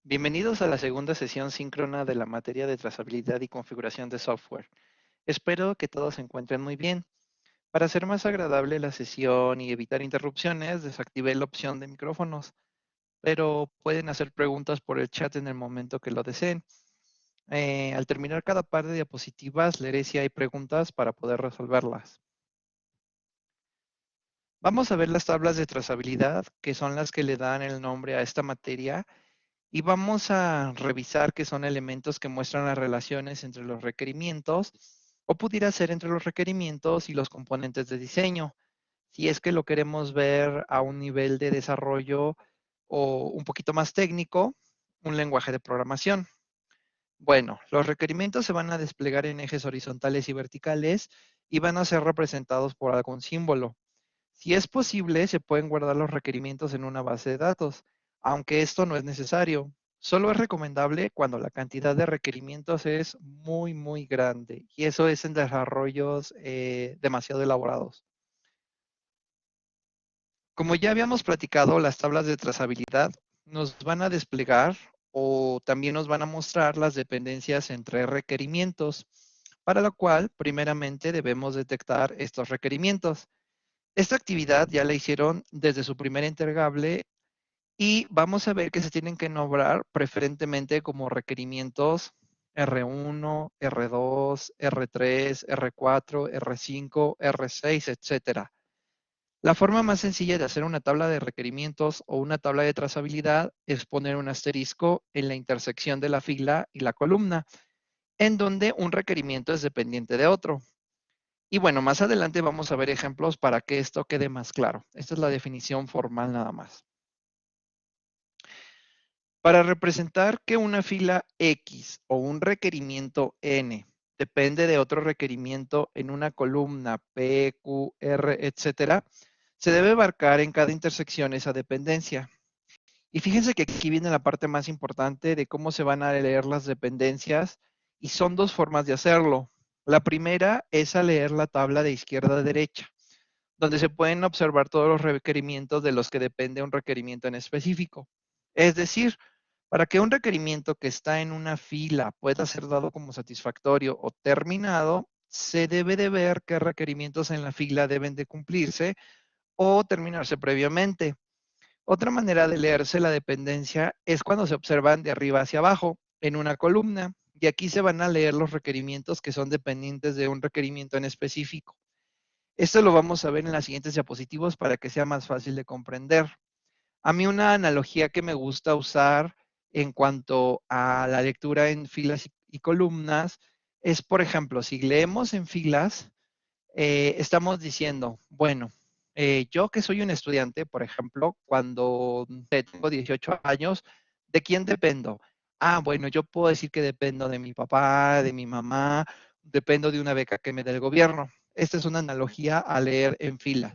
Bienvenidos a la segunda sesión síncrona de la materia de trazabilidad y configuración de software. Espero que todos se encuentren muy bien. Para hacer más agradable la sesión y evitar interrupciones, desactivé la opción de micrófonos, pero pueden hacer preguntas por el chat en el momento que lo deseen. Al terminar cada par de diapositivas, leeré si hay preguntas para poder resolverlas. Vamos a ver las tablas de trazabilidad, que son las que le dan el nombre a esta materia. Y vamos a revisar qué son elementos que muestran las relaciones entre los requerimientos o pudiera ser entre los requerimientos y los componentes de diseño, si es que lo queremos ver a un nivel de desarrollo o un poquito más técnico, un lenguaje de programación. Bueno, los requerimientos se van a desplegar en ejes horizontales y verticales y van a ser representados por algún símbolo. Si es posible, se pueden guardar los requerimientos en una base de datos, aunque esto no es necesario. Solo es recomendable cuando la cantidad de requerimientos es muy grande, y eso es en desarrollos demasiado elaborados. Como ya habíamos platicado, las tablas de trazabilidad nos van a desplegar o también nos van a mostrar las dependencias entre requerimientos, para lo cual primeramente debemos detectar estos requerimientos. Esta actividad ya la hicieron desde su primer entregable y vamos a ver que se tienen que nombrar preferentemente como requerimientos R1, R2, R3, R4, R5, R6, etcétera. La forma más sencilla de hacer una tabla de requerimientos o una tabla de trazabilidad es poner un asterisco en la intersección de la fila y la columna, en donde un requerimiento es dependiente de otro. Y bueno, más adelante vamos a ver ejemplos para que esto quede más claro. Esta es la definición formal nada más. Para representar que una fila X o un requerimiento N depende de otro requerimiento en una columna P, Q, R, etcétera, se debe marcar en cada intersección esa dependencia. Y fíjense que aquí viene la parte más importante de cómo se van a leer las dependencias y son dos formas de hacerlo. La primera es a leer la tabla de izquierda a derecha, donde se pueden observar todos los requerimientos de los que depende un requerimiento en específico. Es decir, para que un requerimiento que está en una fila pueda ser dado como satisfactorio o terminado, se debe de ver qué requerimientos en la fila deben de cumplirse o terminarse previamente. Otra manera de leerse la dependencia es cuando se observan de arriba hacia abajo en una columna y aquí se van a leer los requerimientos que son dependientes de un requerimiento en específico. Esto lo vamos a ver en las siguientes diapositivas para que sea más fácil de comprender. A mí una analogía que me gusta usar en cuanto a la lectura en filas y columnas es, por ejemplo, si leemos en filas, estamos diciendo, bueno, yo que soy un estudiante, por ejemplo, cuando tengo 18 años, ¿de quién dependo? Ah, bueno, yo puedo decir que dependo de mi papá, de mi mamá, dependo de una beca que me dé el gobierno. Esta es una analogía a leer en filas.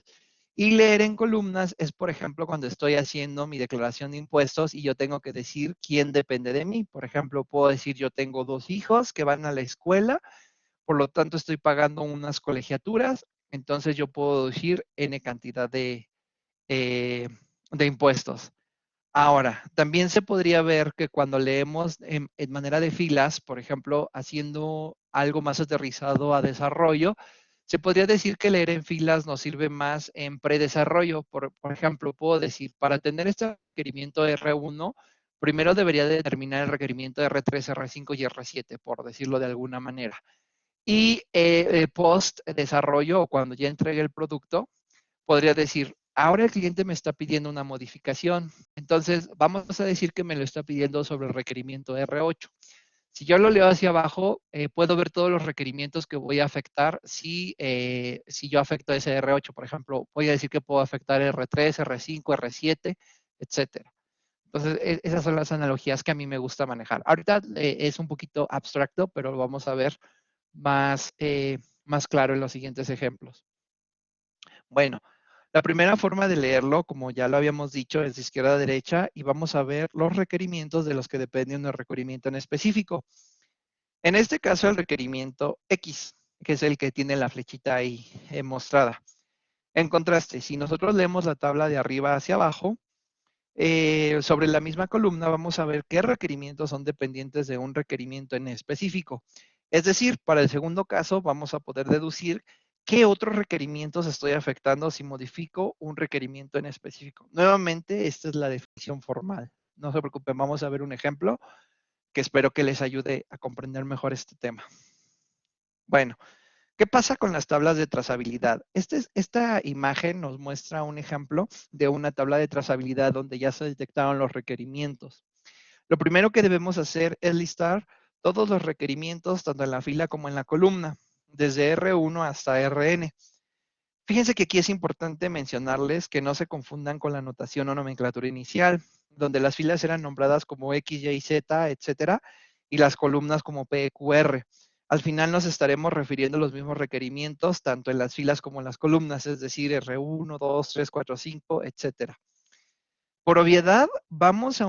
Y leer en columnas es, por ejemplo, cuando estoy haciendo mi declaración de impuestos y yo tengo que decir quién depende de mí. Por ejemplo, puedo decir yo tengo 2 hijos que van a la escuela, por lo tanto estoy pagando unas colegiaturas, entonces yo puedo decir N cantidad eh, de impuestos. Ahora, también se podría ver que cuando leemos en manera de filas, por ejemplo, haciendo algo más aterrizado a desarrollo, se podría decir que leer en filas nos sirve más en predesarrollo. Por ejemplo, puedo decir, para tener este requerimiento R1, primero debería determinar el requerimiento R3, R5 y R7, por decirlo de alguna manera. Y post desarrollo o cuando ya entregue el producto, podría decir, ahora el cliente me está pidiendo una modificación. Entonces, vamos a decir que me lo está pidiendo sobre el requerimiento R8. Si yo lo leo hacia abajo, puedo ver todos los requerimientos que voy a afectar si yo afecto ese R8. Por ejemplo, voy a decir que puedo afectar R3, R5, R7, etcétera. Entonces, esas son las analogías que a mí me gusta manejar. Ahorita es un poquito abstracto, pero lo vamos a ver más claro en los siguientes ejemplos. Bueno, la primera forma de leerlo, como ya lo habíamos dicho, es de izquierda a derecha y vamos a ver los requerimientos de los que depende un requerimiento en específico. En este caso, el requerimiento X, que es el que tiene la flechita ahí mostrada. En contraste, si nosotros leemos la tabla de arriba hacia abajo, sobre la misma columna vamos a ver qué requerimientos son dependientes de un requerimiento en específico. Es decir, para el segundo caso vamos a poder deducir qué otros requerimientos estoy afectando si modifico un requerimiento en específico. Nuevamente, esta es la definición formal. No se preocupen, vamos a ver un ejemplo que espero que les ayude a comprender mejor este tema. Bueno, ¿qué pasa con las tablas de trazabilidad? Esta imagen nos muestra un ejemplo de una tabla de trazabilidad donde ya se detectaron los requerimientos. Lo primero que debemos hacer es listar todos los requerimientos, tanto en la fila como en la columna, desde R1 hasta Rn. Fíjense que aquí es importante mencionarles que no se confundan con la notación o nomenclatura inicial, donde las filas eran nombradas como X, Y, Z, etcétera, y las columnas como P, Q, R. Al final nos estaremos refiriendo a los mismos requerimientos, tanto en las filas como en las columnas, es decir, R1, 2, 3, 4, 5, etcétera. Por obviedad, vamos a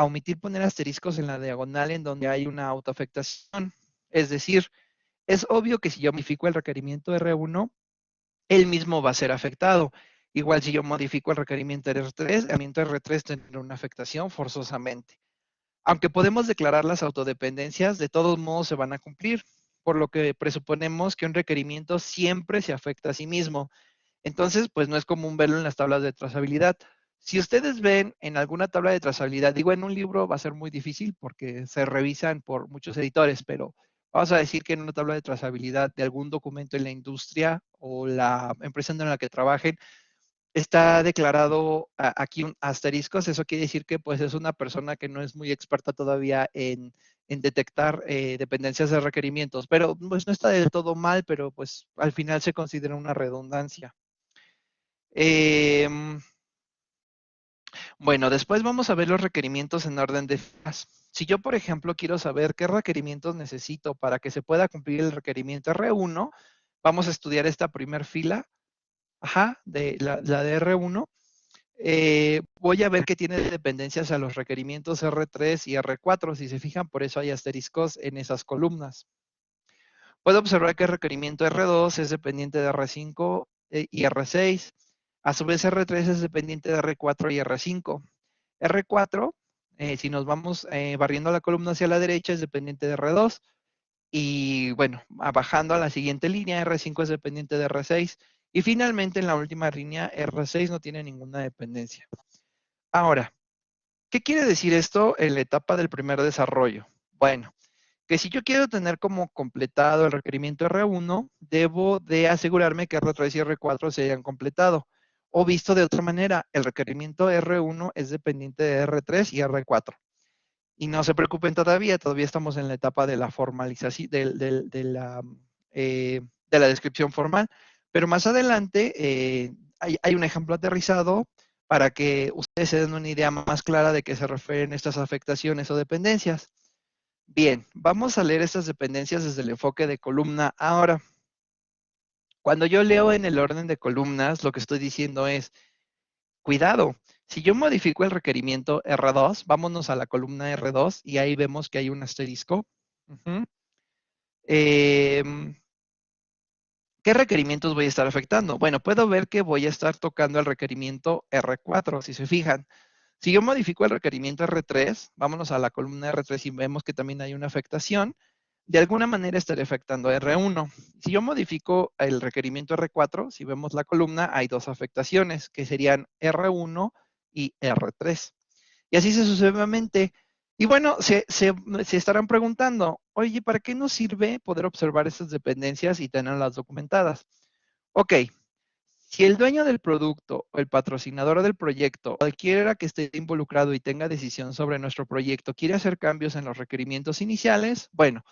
omitir poner asteriscos en la diagonal en donde hay una autoafectación. Es decir, es obvio que si yo modifico el requerimiento R1, él mismo va a ser afectado. Igual si yo modifico el requerimiento R3, el requerimiento R3 tendrá una afectación forzosamente. Aunque podemos declarar las autodependencias, de todos modos se van a cumplir, por lo que presuponemos que un requerimiento siempre se afecta a sí mismo. Entonces, pues no es común verlo en las tablas de trazabilidad. Si ustedes ven en alguna tabla de trazabilidad, digo en un libro va a ser muy difícil porque se revisan por muchos editores, pero vamos a decir que en una tabla de trazabilidad de algún documento en la industria o la empresa en la que trabajen, está declarado aquí un asteriscos. Eso quiere decir que pues es una persona que no es muy experta todavía en detectar dependencias de requerimientos, pero pues no está del todo mal, pero pues al final se considera una redundancia. Eh, bueno, después vamos a ver los requerimientos en orden de filas. Si yo, por ejemplo, quiero saber qué requerimientos necesito para que se pueda cumplir el requerimiento R1, vamos a estudiar esta primer fila, de la de R1. Voy a ver que tiene dependencias a los requerimientos R3 y R4. Si se fijan, por eso hay asteriscos en esas columnas. Puedo observar que el requerimiento R2 es dependiente de R5 y R6. A su vez, R3 es dependiente de R4 y R5. R4, si nos vamos barriendo la columna hacia la derecha, es dependiente de R2. Y bueno, bajando a la siguiente línea, R5 es dependiente de R6. Y finalmente, en la última línea, R6 no tiene ninguna dependencia. Ahora, ¿qué quiere decir esto en la etapa del primer desarrollo? Bueno, que si yo quiero tener como completado el requerimiento R1, debo de asegurarme que R3 y R4 se hayan completado. O visto de otra manera, el requerimiento R1 es dependiente de R3 y R4. Y no se preocupen todavía estamos en la etapa de la formalización, de la descripción formal. Pero más adelante hay un ejemplo aterrizado para que ustedes se den una idea más clara de qué se refieren estas afectaciones o dependencias. Bien, vamos a leer estas dependencias desde el enfoque de columna. Ahora, cuando yo leo en el orden de columnas, lo que estoy diciendo es, cuidado, si yo modifico el requerimiento R2, vámonos a la columna R2 y ahí vemos que hay un asterisco. ¿Qué requerimientos voy a estar afectando? Bueno, puedo ver que voy a estar tocando el requerimiento R4, si se fijan. Si yo modifico el requerimiento R3, vámonos a la columna R3 y vemos que también hay una afectación, de alguna manera estaré afectando a R1. Si yo modifico el requerimiento R4, si vemos la columna, hay dos afectaciones, que serían R1 y R3. Y así sucesivamente. Y bueno, se estarán preguntando, oye, ¿para qué nos sirve poder observar estas dependencias y tenerlas documentadas? Ok, si el dueño del producto o el patrocinador del proyecto, cualquiera que esté involucrado y tenga decisión sobre nuestro proyecto, quiere hacer cambios en los requerimientos iniciales, bueno,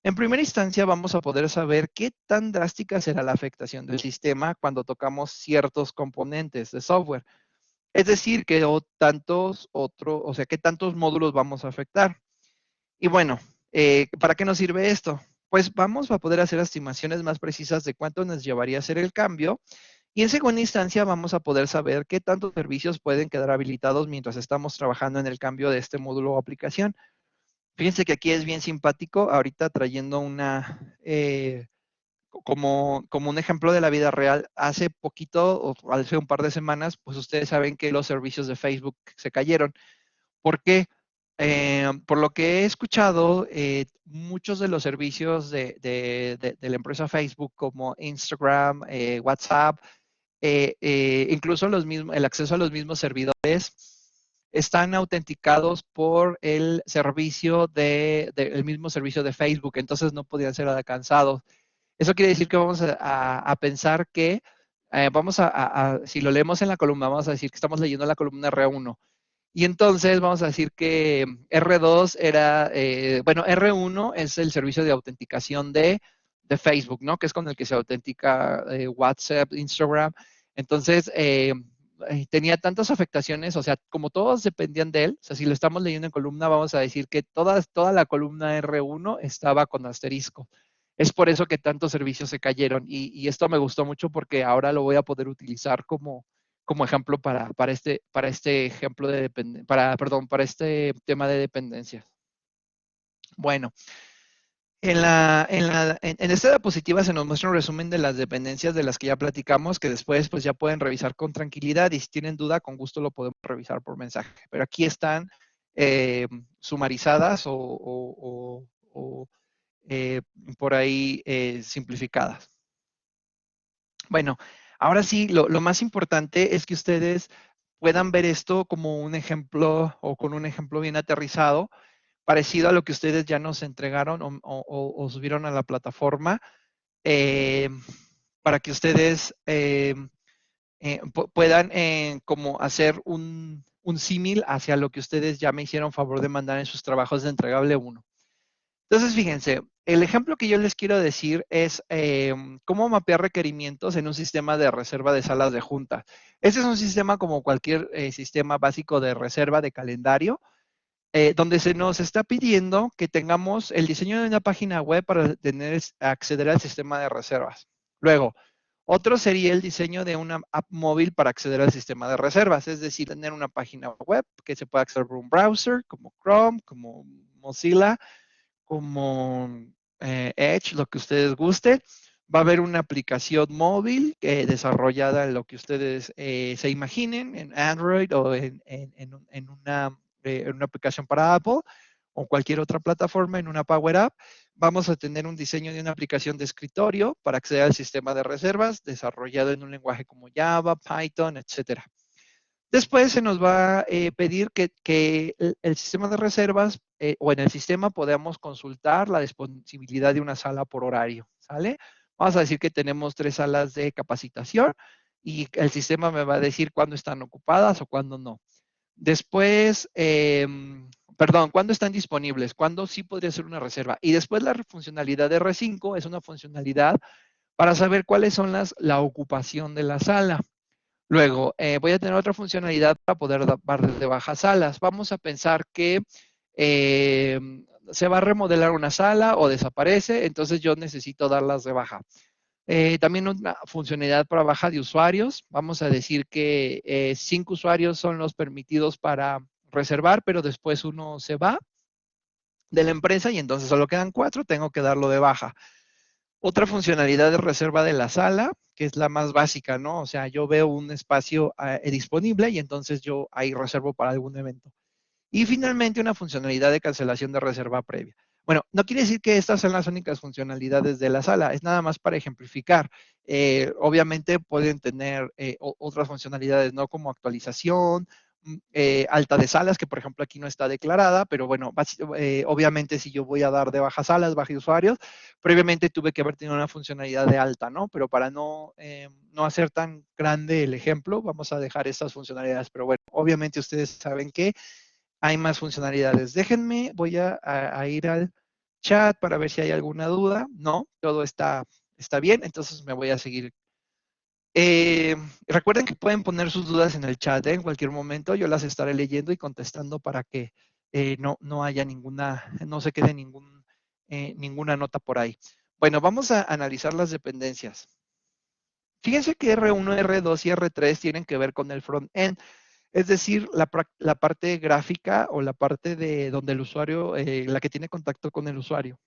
en primera instancia vamos a poder saber qué tan drástica será la afectación del sistema cuando tocamos ciertos componentes de software. Es decir, que qué tantos módulos vamos a afectar. Y bueno, ¿para qué nos sirve esto? Pues vamos a poder hacer estimaciones más precisas de cuánto nos llevaría a hacer el cambio y en segunda instancia vamos a poder saber qué tantos servicios pueden quedar habilitados mientras estamos trabajando en el cambio de este módulo o aplicación. Fíjense que aquí es bien simpático, ahorita trayendo como un ejemplo de la vida real, hace poquito, o hace un par de semanas, pues ustedes saben que los servicios de Facebook se cayeron. ¿Por qué? Por lo que he escuchado, muchos de los servicios de la empresa Facebook, como Instagram, WhatsApp, incluso el acceso a los mismos servidores, están autenticados por el servicio el mismo servicio de Facebook, entonces no podían ser alcanzados. Eso quiere decir que vamos a pensar que si lo leemos en la columna, vamos a decir que estamos leyendo la columna R1. Y entonces vamos a decir que R2 era, bueno, R1 es el servicio de autenticación de Facebook, ¿no? Que es con el que se autentica WhatsApp, Instagram. Entonces, tenía tantas afectaciones, o sea, como todos dependían de él, o sea, si lo estamos leyendo en columna, vamos a decir que toda la columna R1 estaba con asterisco. Es por eso que tantos servicios se cayeron y esto me gustó mucho porque ahora lo voy a poder utilizar como ejemplo para este ejemplo de perdón, para este tema de dependencia. Bueno, en esta diapositiva se nos muestra un resumen de las dependencias de las que ya platicamos, que después pues ya pueden revisar con tranquilidad y si tienen duda, con gusto lo podemos revisar por mensaje. Pero aquí están sumarizadas o por ahí simplificadas. Bueno, ahora sí, lo más importante es que ustedes puedan ver esto como un ejemplo o con un ejemplo bien aterrizado, parecido a lo que ustedes ya nos entregaron o subieron a la plataforma, eh, para que ustedes puedan como hacer un símil hacia lo que ustedes ya me hicieron favor de mandar en sus trabajos de entregable 1. Entonces, fíjense, el ejemplo que yo les quiero decir es cómo mapear requerimientos en un sistema de reserva de salas de junta. Este es un sistema como cualquier sistema básico de reserva de calendario, donde se nos está pidiendo que tengamos el diseño de una página web para acceder al sistema de reservas. Luego, otro sería el diseño de una app móvil para acceder al sistema de reservas, es decir, tener una página web que se pueda acceder por un browser como Chrome, como Mozilla, como Edge, lo que ustedes gusten. Va a haber una aplicación móvil desarrollada en lo que ustedes se imaginen, en Android o en una aplicación para Apple o cualquier otra plataforma, en una Power App. Vamos a tener un diseño de una aplicación de escritorio para acceder al sistema de reservas, desarrollado en un lenguaje como Java, Python, etcétera. Después se nos va a pedir que el sistema de reservas o en el sistema podamos consultar la disponibilidad de una sala por horario, ¿sale? Vamos a decir que tenemos 3 salas de capacitación y el sistema me va a decir cuándo están ocupadas o cuándo no. Después, perdón, cuándo están disponibles, cuándo sí podría ser una reserva. Y después la funcionalidad de R5 es una funcionalidad para saber cuáles son la ocupación de la sala. Luego, voy a tener otra funcionalidad para poder dar de baja salas. Vamos a pensar que eh, se va a remodelar una sala o desaparece, entonces yo necesito darlas de baja. También una funcionalidad para baja de usuarios. Vamos a decir que 5 usuarios son los permitidos para reservar, pero después uno se va de la empresa y entonces solo quedan 4, tengo que darlo de baja. Otra funcionalidad de reserva de la sala, que es la más básica, ¿no? O sea, yo veo un espacio disponible y entonces yo ahí reservo para algún evento. Y finalmente una funcionalidad de cancelación de reserva previa. Bueno, no quiere decir que estas sean las únicas funcionalidades de la sala, es nada más para ejemplificar. Obviamente pueden tener otras funcionalidades, ¿no? Como actualización, alta de salas, que por ejemplo aquí no está declarada, pero bueno, obviamente si yo voy a dar de baja salas, baja usuarios, previamente tuve que haber tenido una funcionalidad de alta, ¿no? Pero para no hacer tan grande el ejemplo, vamos a dejar estas funcionalidades. Pero bueno, obviamente ustedes saben que hay más funcionalidades. Déjenme, voy a ir al chat para ver si hay alguna duda. No, todo está bien, entonces me voy a seguir. Recuerden que pueden poner sus dudas en el chat en cualquier momento. Yo las estaré leyendo y contestando para que no haya no se quede ninguna nota por ahí. Bueno, vamos a analizar las dependencias. Fíjense que R1, R2 y R3 tienen que ver con el front-end. Es decir, la parte gráfica o la parte de donde el usuario, la que tiene contacto con el usuario.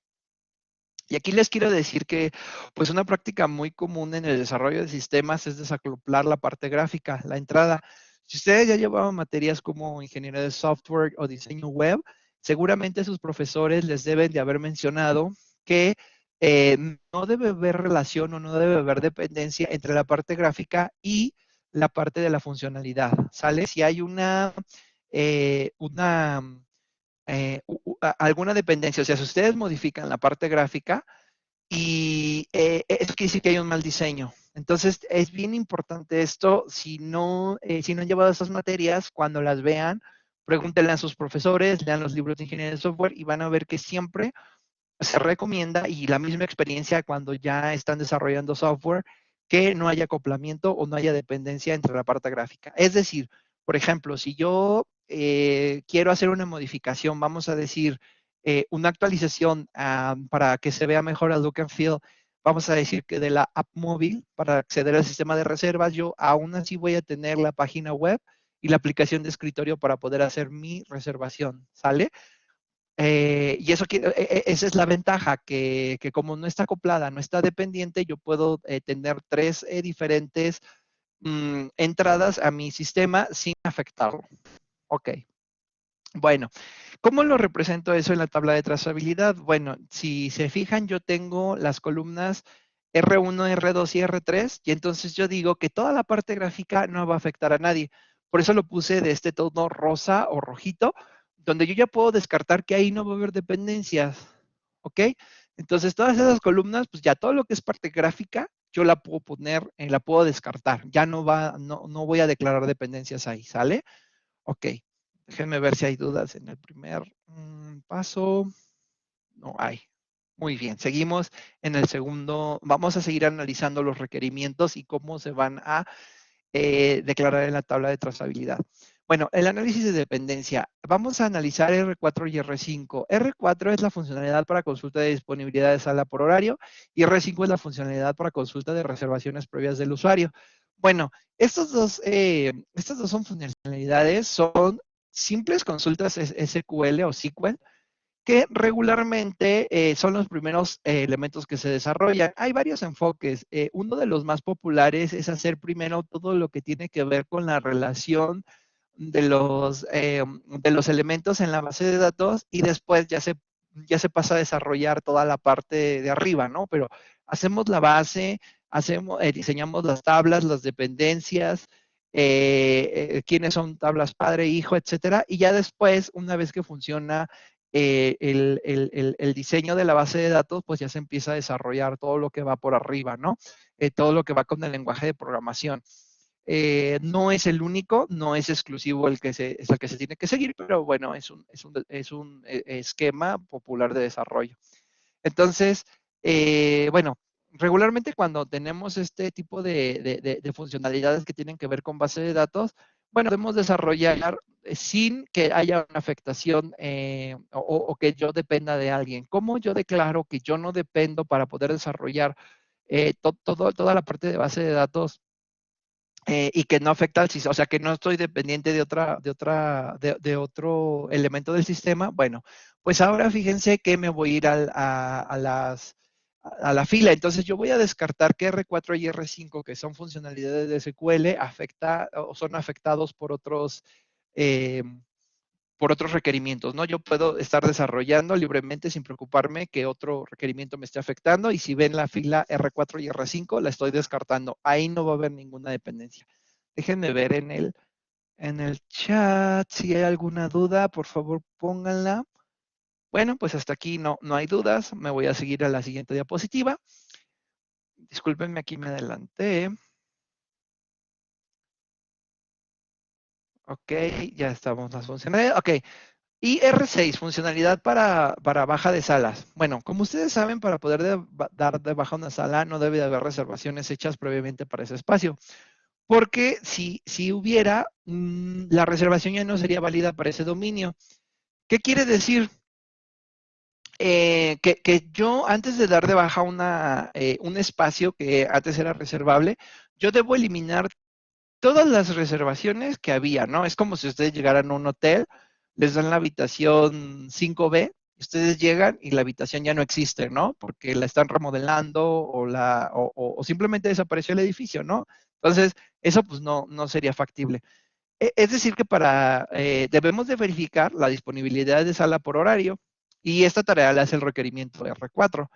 Y aquí les quiero decir que, pues, una práctica muy común en el desarrollo de sistemas es desacoplar la parte gráfica, la entrada. Si ustedes ya llevaban materias como ingeniería de software o diseño web, seguramente sus profesores les deben de haber mencionado que no debe haber relación o no debe haber dependencia entre la parte gráfica y la parte de la funcionalidad, ¿sale? Si hay una alguna dependencia, o sea, si ustedes modifican la parte gráfica, y eso quiere decir que hay un mal diseño. Entonces, es bien importante esto. Si no han llevado esas materias, cuando las vean, pregúntenle a sus profesores, lean los libros de ingeniería de software y van a ver que siempre se recomienda, y la misma experiencia cuando ya están desarrollando software, que no haya acoplamiento o no haya dependencia entre la parte gráfica. Es decir, por ejemplo, si yo quiero hacer una modificación, vamos a decir, una actualización para que se vea mejor el look and feel, vamos a decir que de la app móvil para acceder al sistema de reservas, yo aún así voy a tener la página web y la aplicación de escritorio para poder hacer mi reservación, ¿sale? Y esa es la ventaja, que como no está acoplada, no está dependiente, yo puedo tener tres diferentes entradas a mi sistema sin afectarlo. Ok. Bueno, ¿cómo lo represento eso en la tabla de trazabilidad? Bueno, si se fijan, yo tengo las columnas R1, R2 y R3, y entonces yo digo que toda la parte gráfica no va a afectar a nadie. Por eso lo puse de este tono rosa o rojito, donde yo ya puedo descartar que ahí no va a haber dependencias. ¿Ok? Entonces, todas esas columnas, pues ya todo lo que es parte gráfica, yo la puedo poner, la puedo descartar. Ya no voy a declarar dependencias ahí, ¿sale? Ok. Déjenme ver si hay dudas en el primer paso. No hay. Muy bien, seguimos en el segundo. Vamos a seguir analizando los requerimientos y cómo se van a declarar en la tabla de trazabilidad. Bueno, el análisis de dependencia. Vamos a analizar R4 y R5. R4 es la funcionalidad para consulta de disponibilidad de sala por horario y R5 es la funcionalidad para consulta de reservaciones previas del usuario. Bueno, estas dos son funcionalidades, son simples consultas SQL o SQL que regularmente son los primeros elementos que se desarrollan. Hay varios enfoques. Uno de los más populares es hacer primero todo lo que tiene que ver con la relación de los elementos en la base de datos y después ya se pasa a desarrollar toda la parte de arriba, ¿no? Pero hacemos la base, diseñamos las tablas, las dependencias, quiénes son tablas padre, hijo, etcétera, y ya después, una vez que funciona el diseño de la base de datos, pues ya se empieza a desarrollar todo lo que va por arriba, ¿no? Todo lo que va con el lenguaje de programación. No es el único, no es exclusivo es el que se tiene que seguir, pero bueno, es un esquema popular de desarrollo. Entonces, bueno, regularmente cuando tenemos este tipo de funcionalidades que tienen que ver con base de datos, bueno, podemos desarrollar sin que haya una afectación o que yo dependa de alguien. ¿Cómo yo declaro que yo no dependo para poder desarrollar toda la parte de base de datos y que no afecta al sistema, o sea, que no estoy dependiente de otro elemento del sistema? Bueno, pues ahora fíjense que me voy a ir a la fila. Entonces yo voy a descartar que R4 y R5, que son funcionalidades de SQL, o son afectados eh, por otros requerimientos, ¿no? Yo puedo estar desarrollando libremente sin preocuparme que otro requerimiento me esté afectando, y si ven la fila R4 y R5, la estoy descartando. Ahí no va a haber ninguna dependencia. Déjenme ver en el chat si hay alguna duda, por favor pónganla. Bueno, pues hasta aquí no hay dudas. Me voy a seguir a la siguiente diapositiva. Discúlpenme, aquí me adelanté. Ok, ya estamos las funcionalidades. Ok, y R6, funcionalidad para baja de salas. Bueno, como ustedes saben, para poder dar de baja una sala no debe de haber reservaciones hechas previamente para ese espacio. Porque si hubiera, la reservación ya no sería válida para ese dominio. ¿Qué quiere decir? Que yo antes de dar de baja un espacio que antes era reservable, yo debo eliminar todas las reservaciones que había, ¿no? Es como si ustedes llegaran a un hotel, les dan la habitación 5B Ustedes llegan y la habitación ya no existe, ¿no? Porque la están remodelando o simplemente desapareció el edificio, ¿no? Entonces, eso pues no sería factible. Es decir, que debemos de verificar la disponibilidad de sala por horario y esta tarea la hace el requerimiento R4.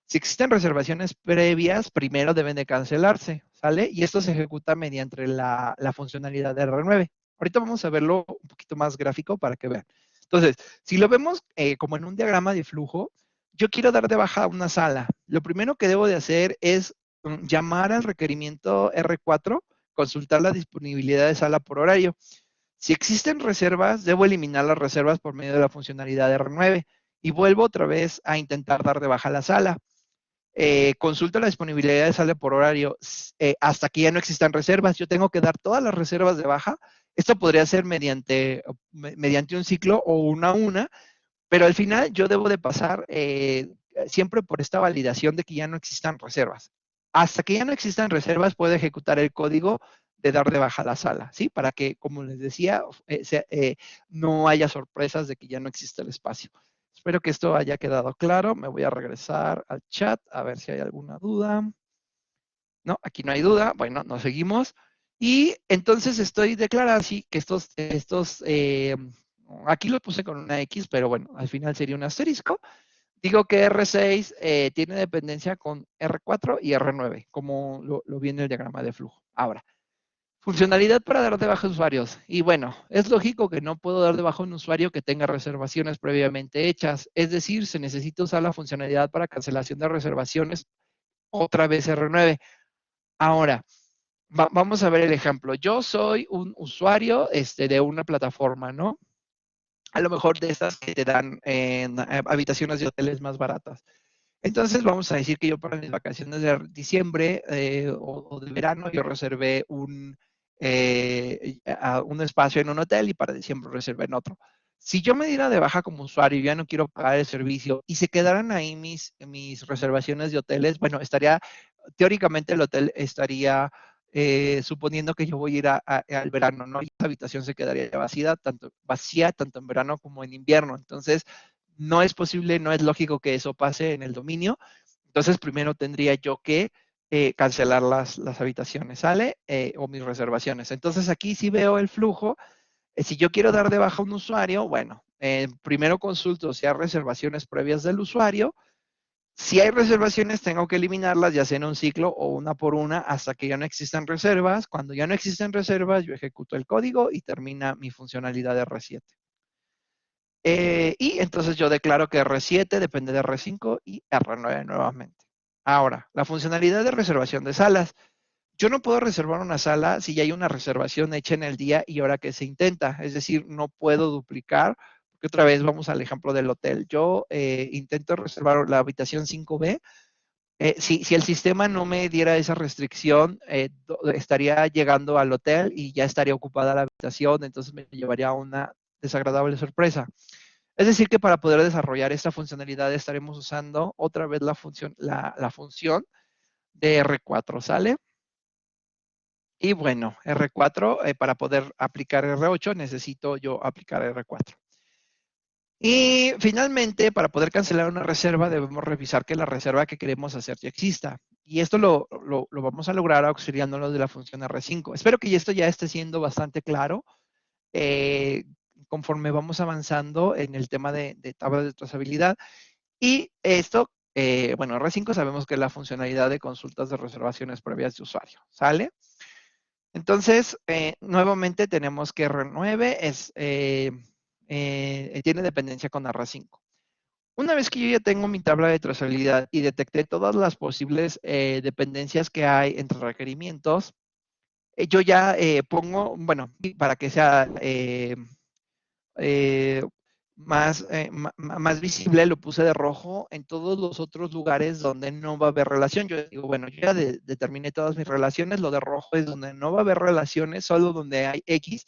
Si existen reservaciones previas, primero deben de cancelarse, ¿sale? Y esto se ejecuta mediante la funcionalidad de R9. Ahorita vamos a verlo un poquito más gráfico para que vean. Entonces, si lo vemos como en un diagrama de flujo, yo quiero dar de baja a una sala. Lo primero que debo de hacer es llamar al requerimiento R4, consultar la disponibilidad de sala por horario. Si existen reservas, debo eliminar las reservas por medio de la funcionalidad de R9 y vuelvo otra vez a intentar dar de baja la sala. Consulto la disponibilidad de sala por horario hasta que ya no existan reservas. Yo tengo que dar todas las reservas de baja. Esto podría ser mediante un ciclo o una a una, pero al final yo debo de pasar siempre por esta validación de que ya no existan reservas. Hasta que ya no existan reservas, puedo ejecutar el código de dar de baja la sala, ¿sí? Para que, como les decía, no haya sorpresas de que ya no existe el espacio. Espero que esto haya quedado claro. Me voy a regresar al chat a ver si hay alguna duda. No, aquí no hay duda. Bueno, nos seguimos. Y entonces estoy declarando así que aquí lo puse con una X, pero bueno, al final sería un asterisco. Digo que R6 tiene dependencia con R4 y R9, como lo vi en el diagrama de flujo. Ahora, funcionalidad para dar de baja usuarios. Y bueno, es lógico que no puedo dar de baja un usuario que tenga reservaciones previamente hechas. Es decir, se necesita usar la funcionalidad para cancelación de reservaciones, otra vez R9. Ahora, vamos a ver el ejemplo. Yo soy un usuario de una plataforma, ¿no? A lo mejor de estas que te dan en habitaciones de hoteles más baratas. Entonces vamos a decir que yo para mis vacaciones de diciembre o de verano yo reservé un espacio en un hotel y para diciembre reservé en otro. Si yo me diera de baja como usuario y ya no quiero pagar el servicio y se quedaran ahí mis reservaciones de hoteles, bueno, teóricamente el hotel estaría suponiendo que yo voy a ir al verano, ¿no? Y esa habitación se quedaría vacía tanto en verano como en invierno. Entonces, no es posible, no es lógico que eso pase en el dominio. Entonces, primero tendría yo que cancelar las habitaciones, ¿sale? O mis reservaciones. Entonces, aquí sí veo el flujo. Si yo quiero dar de baja a un usuario, bueno, primero consulto si hay reservaciones previas del usuario. Si hay reservaciones, tengo que eliminarlas, ya sea en un ciclo o una por una, hasta que ya no existan reservas. Cuando ya no existen reservas, yo ejecuto el código y termina mi funcionalidad de R7. Y entonces yo declaro que R7 depende de R5 y R9 nuevamente. Ahora, la funcionalidad de reservación de salas. Yo no puedo reservar una sala si ya hay una reservación hecha en el día y ahora que se intenta. Es decir, no puedo duplicar, porque otra vez vamos al ejemplo del hotel. Yo intento reservar la habitación 5B. Si el sistema no me diera esa restricción, estaría llegando al hotel y ya estaría ocupada la habitación, entonces me llevaría a una desagradable sorpresa. Es decir, que para poder desarrollar esta funcionalidad estaremos usando otra vez la función de R4, ¿sale? Y bueno, R4, para poder aplicar R8, necesito yo aplicar R4. Y finalmente, para poder cancelar una reserva, debemos revisar que la reserva que queremos hacer ya exista. Y esto lo vamos a lograr auxiliándonos de la función R5. Espero que esto ya esté siendo bastante claro conforme vamos avanzando en el tema de tabla de trazabilidad. Y esto, bueno, R5 sabemos que es la funcionalidad de consultas de reservaciones previas de usuario. ¿Sale? Entonces, nuevamente tenemos que R9 tiene dependencia con R5. Una vez que yo ya tengo mi tabla de trazabilidad y detecté todas las posibles dependencias que hay entre requerimientos, yo ya pongo, bueno, para que sea eh, más visible, lo puse de rojo en todos los otros lugares donde no va a haber relación. Yo digo, bueno, yo ya determiné todas mis relaciones, lo de rojo es donde no va a haber relaciones, solo donde hay X,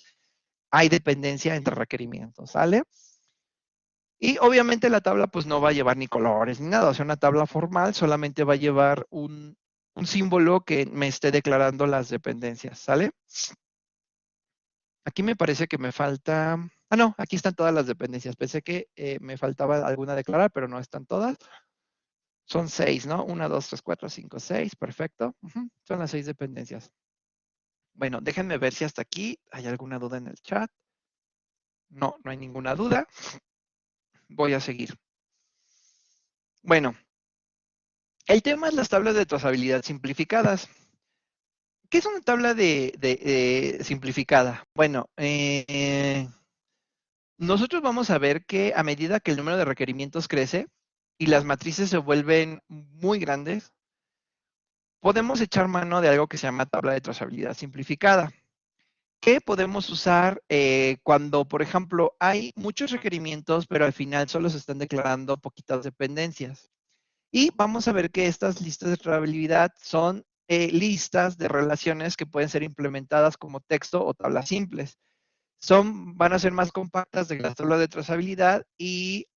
hay dependencia entre requerimientos, ¿sale? Y obviamente la tabla pues no va a llevar ni colores ni nada, o sea, una tabla formal solamente va a llevar un símbolo que me esté declarando las dependencias, ¿sale? Aquí me parece que me falta Ah, no, aquí están todas las dependencias. Pensé que me faltaba alguna declarar, pero no están todas. Son 6, ¿no? 1, 2, 3, 4, 5, 6. Perfecto. Son las 6 dependencias. Bueno, déjenme ver si hasta aquí hay alguna duda en el chat. No, no hay ninguna duda. Voy a seguir. Bueno, el tema es las tablas de trazabilidad simplificadas. ¿Qué es una tabla de simplificada? Bueno, nosotros vamos a ver que a medida que el número de requerimientos crece y las matrices se vuelven muy grandes, podemos echar mano de algo que se llama tabla de trazabilidad simplificada. ¿Qué podemos usar cuando, por ejemplo, hay muchos requerimientos, pero al final solo se están declarando poquitas dependencias? Y vamos a ver que estas listas de trazabilidad son listas de relaciones que pueden ser implementadas como texto o tablas simples. Van a ser más compactas de las tablas de trazabilidad y,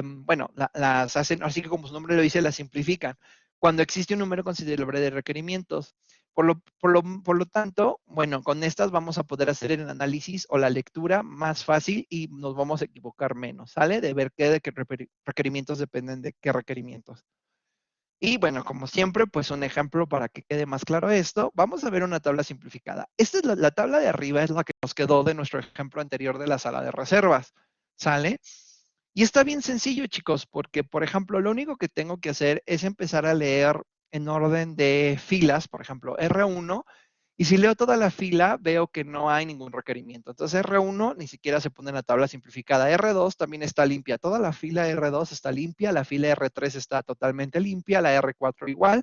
bueno, las hacen, así que como su nombre lo dice, las simplifican. Cuando existe un número considerable de requerimientos. Por lo tanto, bueno, con estas vamos a poder hacer el análisis o la lectura más fácil y nos vamos a equivocar menos, ¿sale? De ver qué requerimientos dependen de qué requerimientos. Y bueno, como siempre, pues un ejemplo para que quede más claro esto. Vamos a ver una tabla simplificada. Esta es la tabla de arriba, es la que nos quedó de nuestro ejemplo anterior de la sala de reservas. ¿Sale? Y está bien sencillo, chicos, porque, por ejemplo, lo único que tengo que hacer es empezar a leer en orden de filas, por ejemplo, R1, y si leo toda la fila, veo que no hay ningún requerimiento. Entonces, R1 ni siquiera se pone en la tabla simplificada. R2 también está limpia. Toda la fila R2 está limpia, la fila R3 está totalmente limpia, la R4 igual.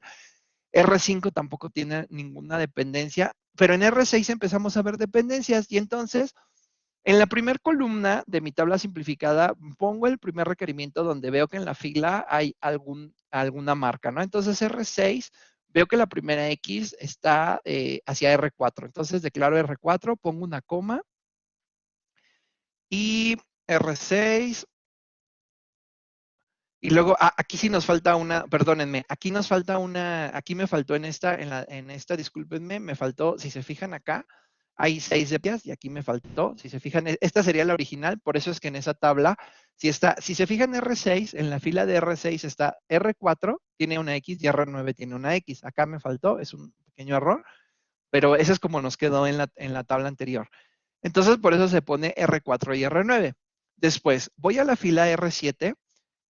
R5 tampoco tiene ninguna dependencia, pero en R6 empezamos a ver dependencias y entonces en la primera columna de mi tabla simplificada pongo el primer requerimiento donde veo que en la fila hay alguna marca, ¿no? Entonces R6, veo que la primera X está hacia R4. Entonces declaro R4, pongo una coma y R6. Y luego, aquí sí nos falta una, perdónenme, aquí nos falta una, aquí me faltó en esta, discúlpenme, me faltó, si se fijan acá, hay 6 dependencias y aquí me faltó, si se fijan, esta sería la original, por eso es que en esa tabla, si se fijan R6, en la fila de R6 está R4, tiene una X y R9 tiene una X. Acá me faltó, es un pequeño error, pero ese es como nos quedó en la tabla anterior. Entonces, por eso se pone R4 y R9. Después, voy a la fila R7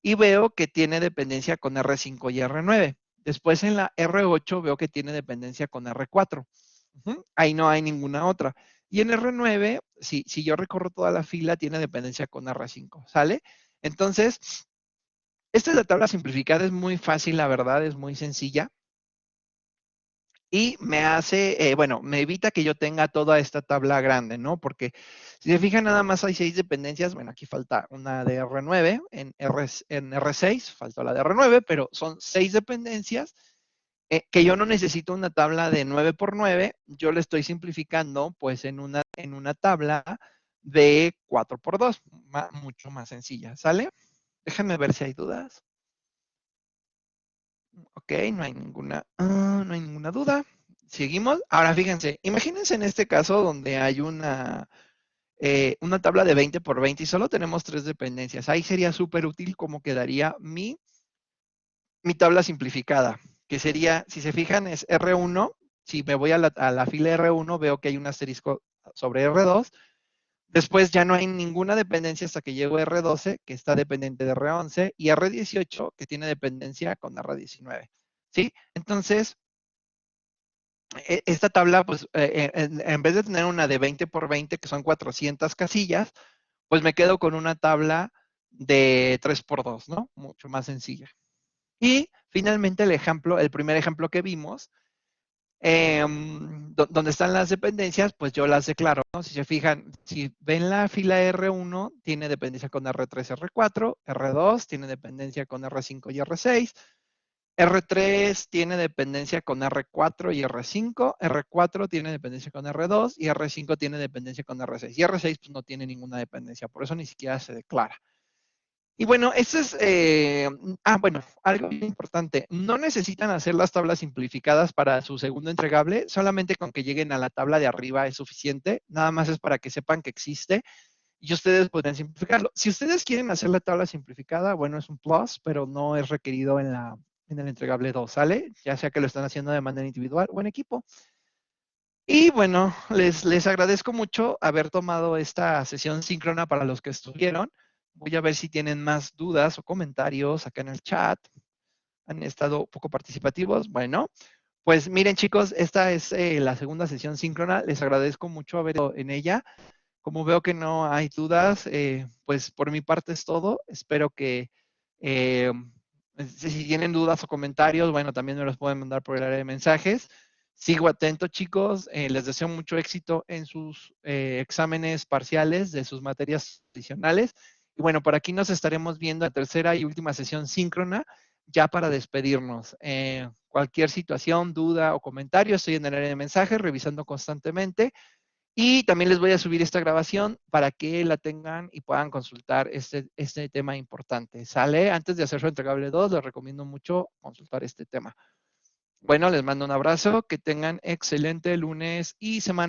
y veo que tiene dependencia con R5 y R9. Después en la R8 veo que tiene dependencia con R4. Ahí no hay ninguna otra. Y en R9, si yo recorro toda la fila, tiene dependencia con R5, ¿sale? Entonces, esta es la tabla simplificada, es muy fácil, la verdad, es muy sencilla. Y me hace, bueno, me evita que yo tenga toda esta tabla grande, ¿no? Porque si se fijan, nada más hay 6 dependencias. Bueno, aquí falta una de R9, en R6 faltó la de R9, pero son 6 dependencias que yo no necesito una tabla de 9 por 9. Yo le estoy simplificando, pues, en una tabla de 4 por 2, mucho más sencilla, ¿sale? Déjenme ver si hay dudas. Ok, no hay ninguna duda. Seguimos. Ahora fíjense, imagínense en este caso donde hay una tabla de 20 por 20 y solo tenemos 3 dependencias. Ahí sería súper útil cómo quedaría mi tabla simplificada, que sería, si se fijan, es R1. Si me voy a la fila R1, veo que hay un asterisco sobre R2. Después ya no hay ninguna dependencia hasta que llego a R12, que está dependiente de R11, y R18, que tiene dependencia con R19. ¿Sí? Entonces, esta tabla, pues, en vez de tener una de 20 por 20, que son 400 casillas, pues me quedo con una tabla de 3 por 2, ¿no? Mucho más sencilla. Y finalmente el primer ejemplo que vimos, donde están las dependencias, pues yo las declaro, ¿no? Si se fijan, si ven la fila R1, tiene dependencia con R3, R4, R2 tiene dependencia con R5 y R6, R3 tiene dependencia con R4 y R5, R4 tiene dependencia con R2 y R5 tiene dependencia con R6. Y R6 pues, no tiene ninguna dependencia, por eso ni siquiera se declara. Y bueno, eso es, bueno, algo importante. No necesitan hacer las tablas simplificadas para su segundo entregable, solamente con que lleguen a la tabla de arriba es suficiente. Nada más es para que sepan que existe y ustedes podrían simplificarlo. Si ustedes quieren hacer la tabla simplificada, bueno, es un plus, pero no es requerido en el entregable 2, ¿sale? Ya sea que lo están haciendo de manera individual o en equipo. Y bueno, les agradezco mucho haber tomado esta sesión síncrona para los que estuvieron. Voy a ver si tienen más dudas o comentarios acá en el chat. Han estado poco participativos. Bueno, pues miren chicos, esta es la segunda sesión síncrona. Les agradezco mucho haber estado en ella. Como veo que no hay dudas, pues por mi parte es todo. Espero que eh, si tienen dudas o comentarios, bueno, también me los pueden mandar por el área de mensajes. Sigo atento, chicos. Les deseo mucho éxito en sus exámenes parciales de sus materias adicionales. Y bueno, por aquí nos estaremos viendo la tercera y última sesión síncrona, ya para despedirnos. Cualquier situación, duda o comentario, estoy en el área de mensajes, revisando constantemente. Y también les voy a subir esta grabación para que la tengan y puedan consultar este tema importante. ¿Sale? Antes de hacer su entregable 2, les recomiendo mucho consultar este tema. Bueno, les mando un abrazo, que tengan excelente lunes y semana.